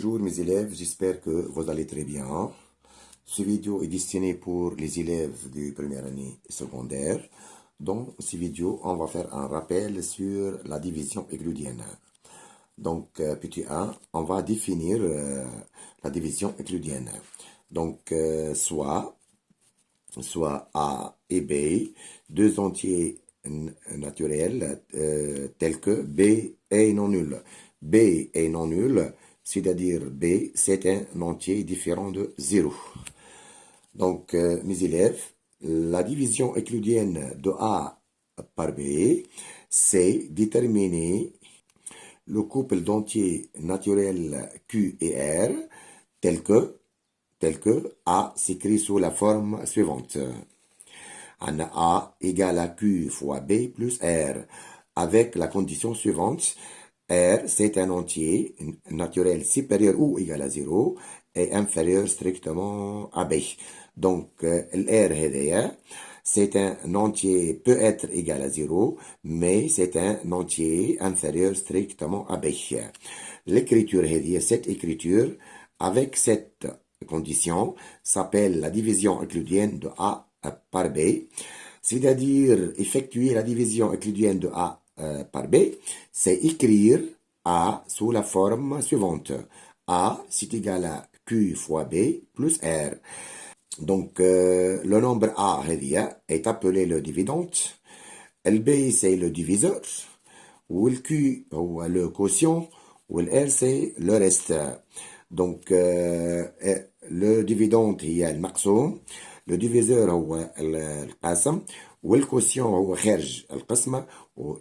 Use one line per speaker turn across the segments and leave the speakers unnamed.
Bonjour mes élèves, j'espère que vous allez très bien. Cette vidéo est destinée pour les élèves de première année secondaire. Dans cette vidéo, on va faire un rappel sur la division euclidienne. Donc, petit 1, on va définir la division euclidienne. Donc, soit A et B, deux entiers naturels tels que B est non nul. B est non nul, c'est-à-dire B, c'est un entier différent de 0. Donc, mes élèves, la division euclidienne de A par B, c'est déterminer le couple d'entiers naturels Q et R tel que A s'écrit sous la forme suivante. On a A égale à Q fois B plus R, avec la condition suivante. R, c'est un entier naturel supérieur ou égal à 0 et inférieur strictement à B. Donc, R, c'est un entier peut être égal à 0, mais c'est un entier inférieur strictement à B. L'écriture, cette écriture, avec cette condition, s'appelle la division euclidienne de A par B, c'est-à-dire effectuer la division euclidienne de A par B, c'est écrire A sous la forme suivante. A, c'est égal à Q fois B plus R. Donc, le nombre A est appelé le dividende. Le B, c'est le diviseur. Ou le Q, ou le quotient. Ou le R, c'est le reste. Donc, le dividende, il y a le maximum. Le diviseur هو القاسم والquotient هو خارج القسمة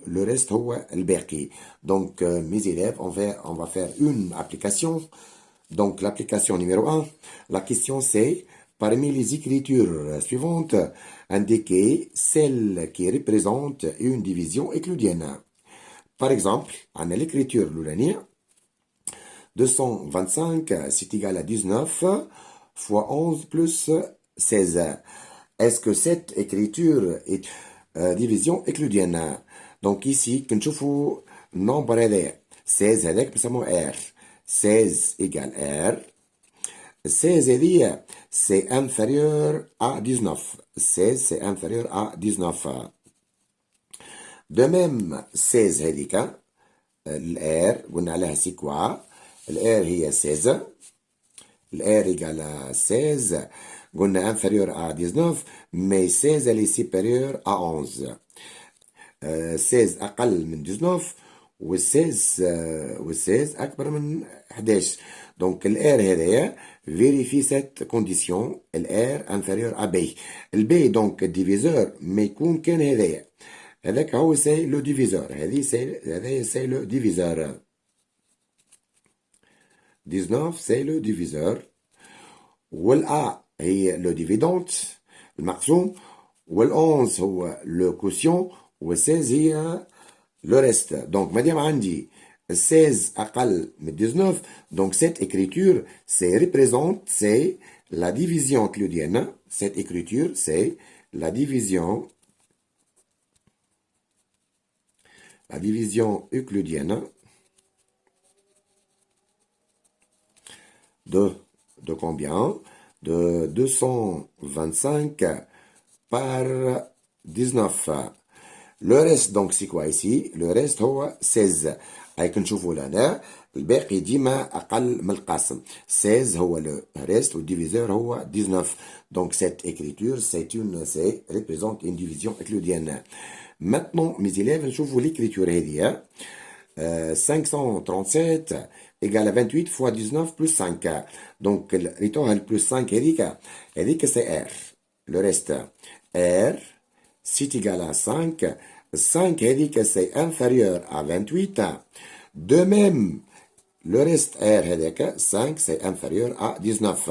le reste هو الباقي. Donc mes élèves, on va faire une application. Donc l'application numéro 1, la question c'est parmi les écritures suivantes, indiquez celle qui représente une division euclidienne. Par exemple, on a l'écriture l'oulania 225, c'est égal à 19 fois 11 plus 16. Est-ce que cette écriture est division euclidienne? Donc ici, كنشوفوا النمبر هذا 16 هذاك بنسموه R. 16 égale R. 16 هذه c'est inférieur à 19. 16 c'est inférieur à 19. De même 16 هذيك الR قلنا عليها c'est quoi? الR هي 16. الR égale à 16. قلنا inférieur à 19, mais 16 elle est supérieure à 11. 16 أقل من 19 و16 أكبر من 11. Donc ال R هذايا vérifie cette condition ال R inférieur à B. ال B donc diviseur ما يكون كان هذايا. هذاك هو c'est le diviseur. هذايا c'est le diviseur. 19 c'est le diviseur. وال A هي le dividende المقسوم وال11 هو le quotient وال16 هي le reste. Donc مادام عندي 16 أقل من 19, donc cette écriture c'est la division euclidienne. Cette écriture c'est la division euclidienne de combien? De 225 par 19. Le reste donc c'est quoi ici? Le reste هو 16. هيك نشوفوا لهنا الباقي ديما أقل من القاسم. 16 هو le reste والdiviseur هو 19. Donc cette écriture représente une division euclidienne. Maintenant mes élèves نشوفوا l'écriture هذه 537 égale à 28 fois 19 plus 5. Donc, le plus 5 هذيك c'est R. Le reste, R, c'est égal à 5. 5 هذيك c'est inférieur à 28. De même, le reste R هذاك 5 c'est inférieur à 19.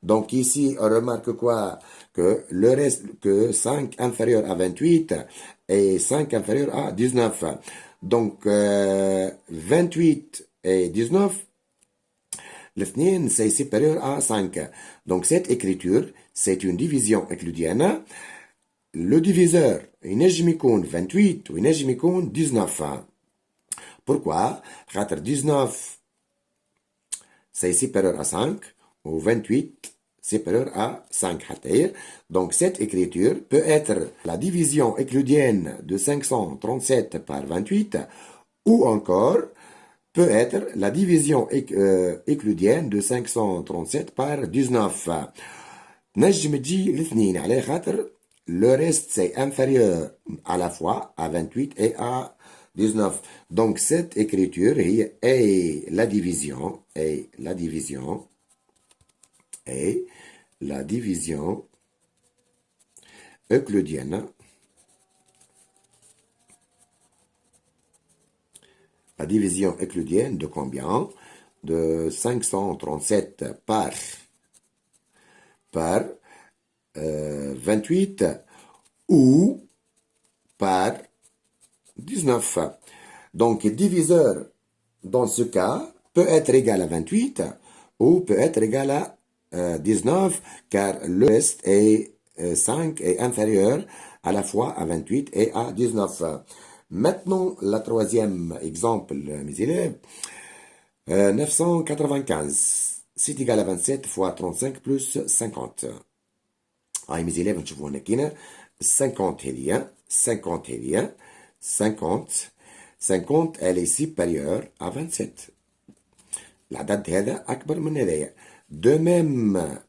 Donc ici, on remarque quoi? Que le reste, que 5 inférieur à 28 et 5 inférieur à 19. Donc 28 et 19, الاثنين c'est supérieur à 5. Donc cette écriture, c'est une division euclidienne. Le diviseur ينجم يكون 28 وينجم يكون 19. Pourquoi? خاطر 19 c'est supérieur à 5, ou 28 supérieur à 5. Donc cette écriture peut être la division euclidienne de 537 par 28, ou encore peut être la division euclidienne de 537 par 19. نجم تجي الاثنين على خاطر le reste c'est inférieur à la fois à 28 et à 19. Donc cette écriture est la division euclidienne. La division euclidienne de combien? De 537 par 28 ou par 19. Donc, diviseur, dans ce cas, peut être égal à 28 ou peut être égal à 19, car le reste est 5 est inférieur à la fois à 28 et à 19. Maintenant, la troisième exemple, mes élèves, 995, c'est égal à 27 fois 35 plus 50. mes élèves, نشوفوا هنا كاينه 50 هي 50 elle est supérieure à 27. العدد هذا أكبر من هذايا. De même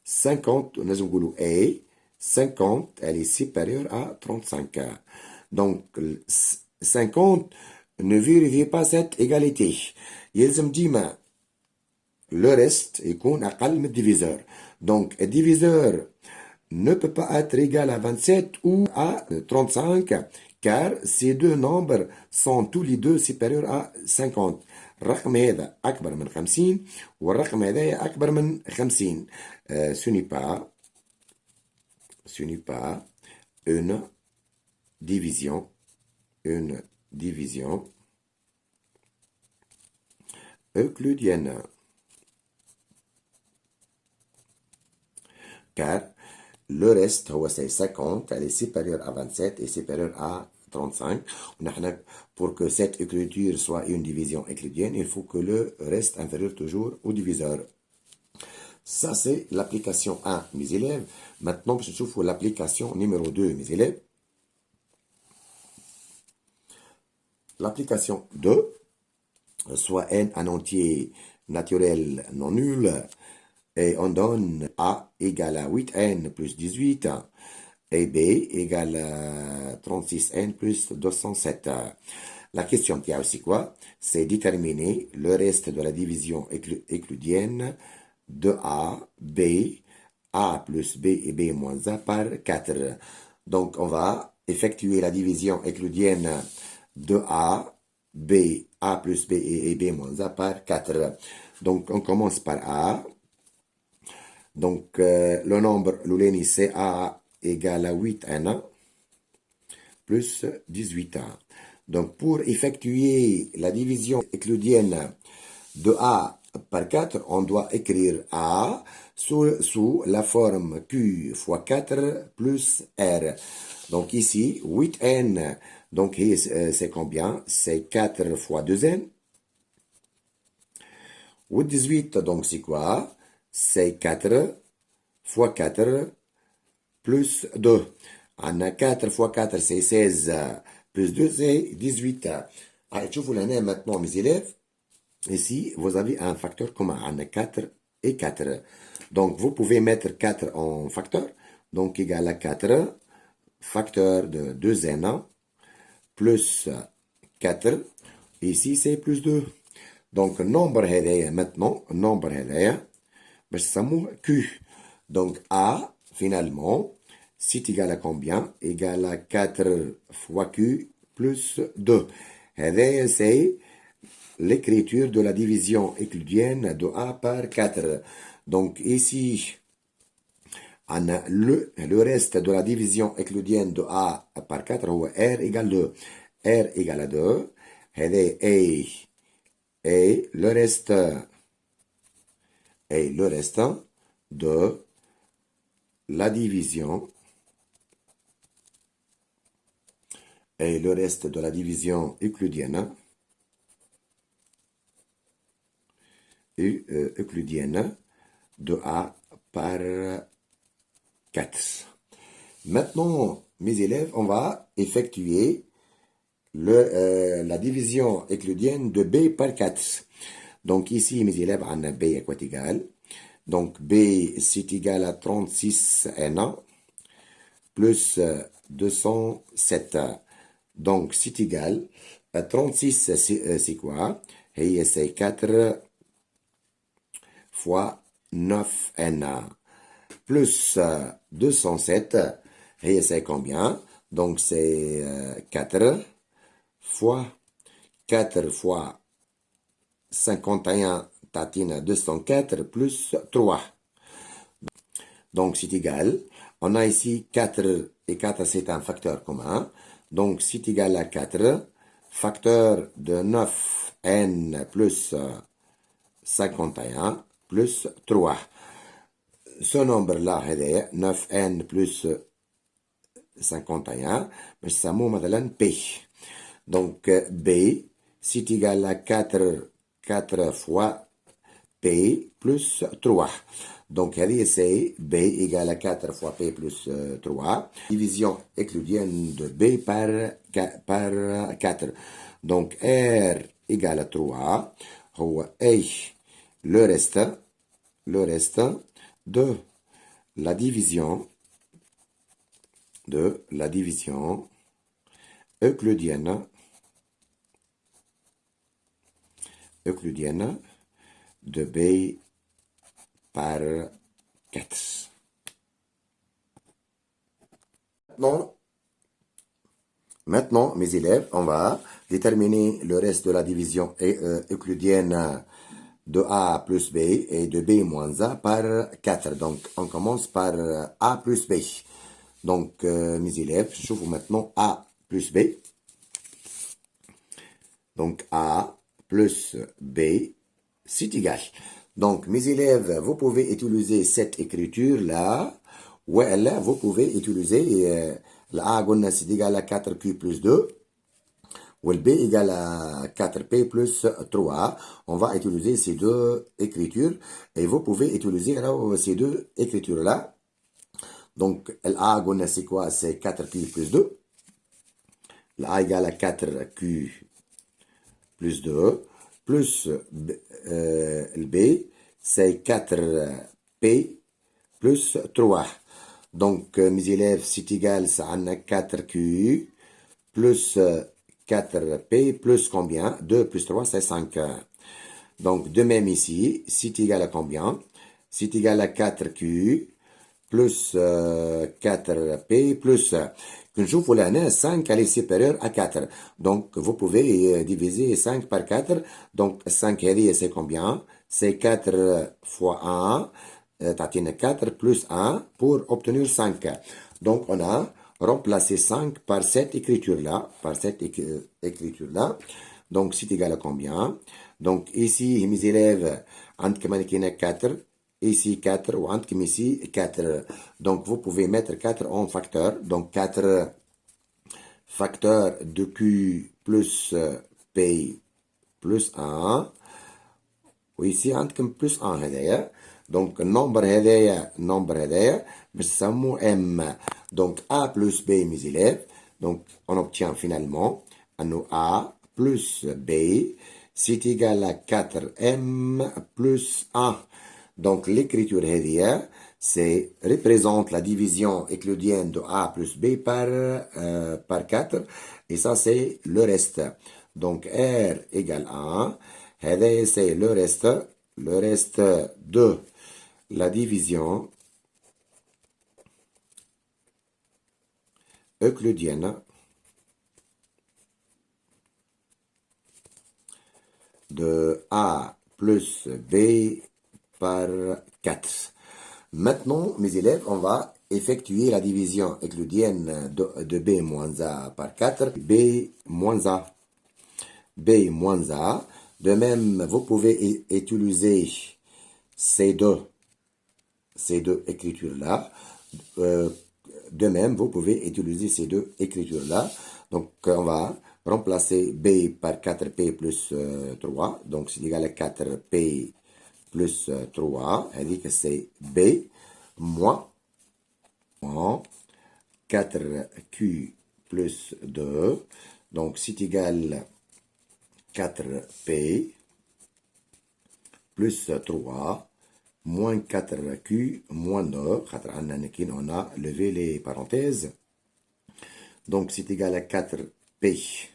50 نجم نقولوا A 50 elle est supérieure à 35. Donc 50 ne vérifie pas cette égalité. يلزم ديما le reste يكون أقل من الديفيزور. Donc le diviseur ne peut pas être égal à 27 ou à 35 car ces deux nombres sont tous les deux supérieurs à 50. الرقم هذا أكبر من 50 والرقم هذا أكبر من 50. Ce n'est pas une division euclidienne. Car le reste, c'est 50, elle est supérieure à 27 et supérieure à 35. Pour que cette écriture soit une division euclidienne, il faut que le reste inférieur toujours au diviseur. Ça, c'est l'application 1, mes élèves. Maintenant, je trouve l'application numéro 2, mes élèves. L'application 2, soit n un entier naturel non nul, et on donne A égale à 8n plus 18 et B égale à 36n plus 207. La question qui a aussi quoi? C'est déterminer le reste de la division euclidienne de A, B, A plus B et B moins A par 4. Donc on va effectuer la division euclidienne de A, B, A plus B et B moins A par 4. Donc on commence par A. Donc, le nombre l'ouleni c'est A égale à 8n plus 18. Donc, pour effectuer la division euclidienne de A par 4, on doit écrire A sous la forme Q fois 4 plus R. Donc, ici, 8n, donc c'est combien? C'est 4 fois 2n. 18, donc c'est quoi? C'est 4 fois 4 plus 2. On a 4 fois 4, c'est 16, plus 2, c'est 18. Allez, je vous l'ai maintenant, mes élèves. Ici, vous avez un facteur commun. On a 4 et 4. Donc, vous pouvez mettre 4 en facteur. Donc, égal à 4, facteur de 2n, plus 4. Ici, c'est plus 2. Donc, nombre هذايا maintenant, nombre هذايا باش نسموه Q. Donc, A, finalement, c'est égal à combien? Égal à 4 fois Q plus 2. هذايا c'est l'écriture de la division euclidienne de A par 4. Donc, ici, on a le reste de la division euclidienne de A par 4 هو R égale 2. R égale à 2. هذا A. Et le reste de la division euclidienne euclidienne de A par 4. Maintenant, mes élèves, on va effectuer la division euclidienne de B par 4. Donc ici, mes élèves, on a B est quoi égal. Donc B, c'est égal à 36 N plus 207. Donc c'est égal à 36, c'est quoi? Et c'est 4 fois 9N plus 207. Et c'est combien? Donc c'est 4 fois 4 fois 51 tatine 204 plus 3. Donc c'est égal. On a ici 4 et 4 c'est un facteur commun. Donc c'est égal à 4. Facteur de 9n plus 51 plus 3. Ce nombre-là, 9n plus 51, mais ça مثلا P. Donc B, c'est égal à 4 fois P plus 3. Donc, c'est B égale à 4 fois P plus 3. Division euclidienne de B par 4. Donc, R égale à 3. Et le reste de la division euclidienne de B par 4. Maintenant, mes élèves, on va déterminer le reste de la division euclidienne de A plus B et de B moins A par 4. Donc, on commence par A plus B. Donc, mes élèves, je vous maintenant A plus B. Donc, A plus B, c'est égal. Donc, mes élèves, vous pouvez utiliser cette écriture-là. Ou là, vous pouvez utiliser la A, c'est égal à 4Q plus 2. Ou le B égale à 4P plus 3. On va utiliser ces deux écritures. Et vous pouvez utiliser alors, ces deux écritures-là. Donc, l'A, c'est quoi? C'est 4Q plus 2. La A égale à 4Q plus 2. Plus le B, c'est 4P plus 3. Donc, mes élèves, c'est égal à 4Q plus 4P plus combien? 2 plus 3, c'est 5. Donc, de même ici, c'est égal à combien? C'est égal à 4Q plus 4P plus... نشوف هنا 5 elle est supérieure à 4. Donc, vous pouvez diviser 5 par 4. Donc, 5 c'est combien? C'est 4 fois 1. T'as 4 plus 1 pour obtenir 5. Donc, on a remplacé 5 par cette écriture-là. Donc, c'est égal à combien? Donc, ici, mes élèves, entre 4. Ici 4 ou entre ici 4. Donc vous pouvez mettre 4 en facteur. Donc 4 facteur de Q plus P plus 1. ويسي عندكم plus 1 هذايا. Donc nombre هذايا بنسموه M. Donc A plus B mes élèves. Donc on obtient finalement A plus B c'est égal à 4M plus 1. Donc, l'écriture hédia, c'est représente la division euclidienne de A plus B par 4. Et ça, c'est le reste. Donc, R égale 1. Et c'est le reste de la division euclidienne de A plus B par 4. Maintenant, mes élèves, on va effectuer la division euclidienne de B moins A par 4. B moins A. B moins A. De même, vous pouvez utiliser ces deux écritures-là. De même, vous pouvez utiliser ces deux écritures-là. Donc, on va remplacer B par 4P plus 3. Donc, c'est égal à 4P plus 3, c'est B, moins 4Q plus 2. Donc, c'est égal 4P plus 3 moins 4Q moins 2. On a levé les parenthèses. Donc, c'est égal à 4P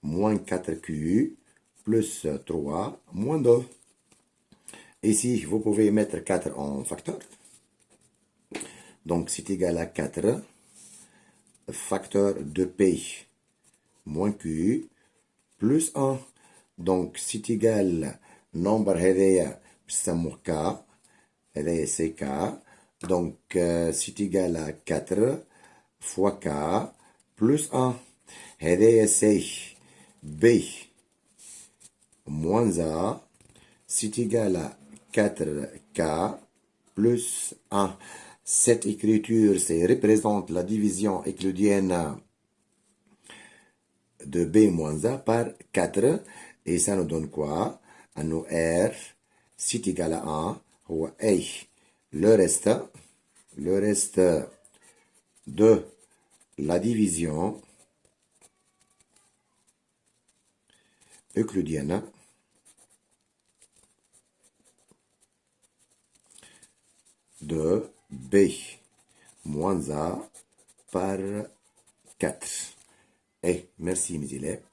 moins 4Q plus 3 moins 2. Ici, vous pouvez mettre 4 en facteur. Donc, c'est égal à 4 facteur de P moins Q plus 1. Donc, c'est égal nombre هذايا بسموه K. هذايا c'est K. Donc, c'est égal à 4 fois K plus 1. هذايا c'est B moins A. C'est égal à 4K plus 1. Cette écriture représente la division euclidienne de B moins A par 4. Et ça nous donne quoi? À nous R, c'est égal à 1, ou A. Le reste de la division euclidienne de B moins A par 4. Et merci mes élèves.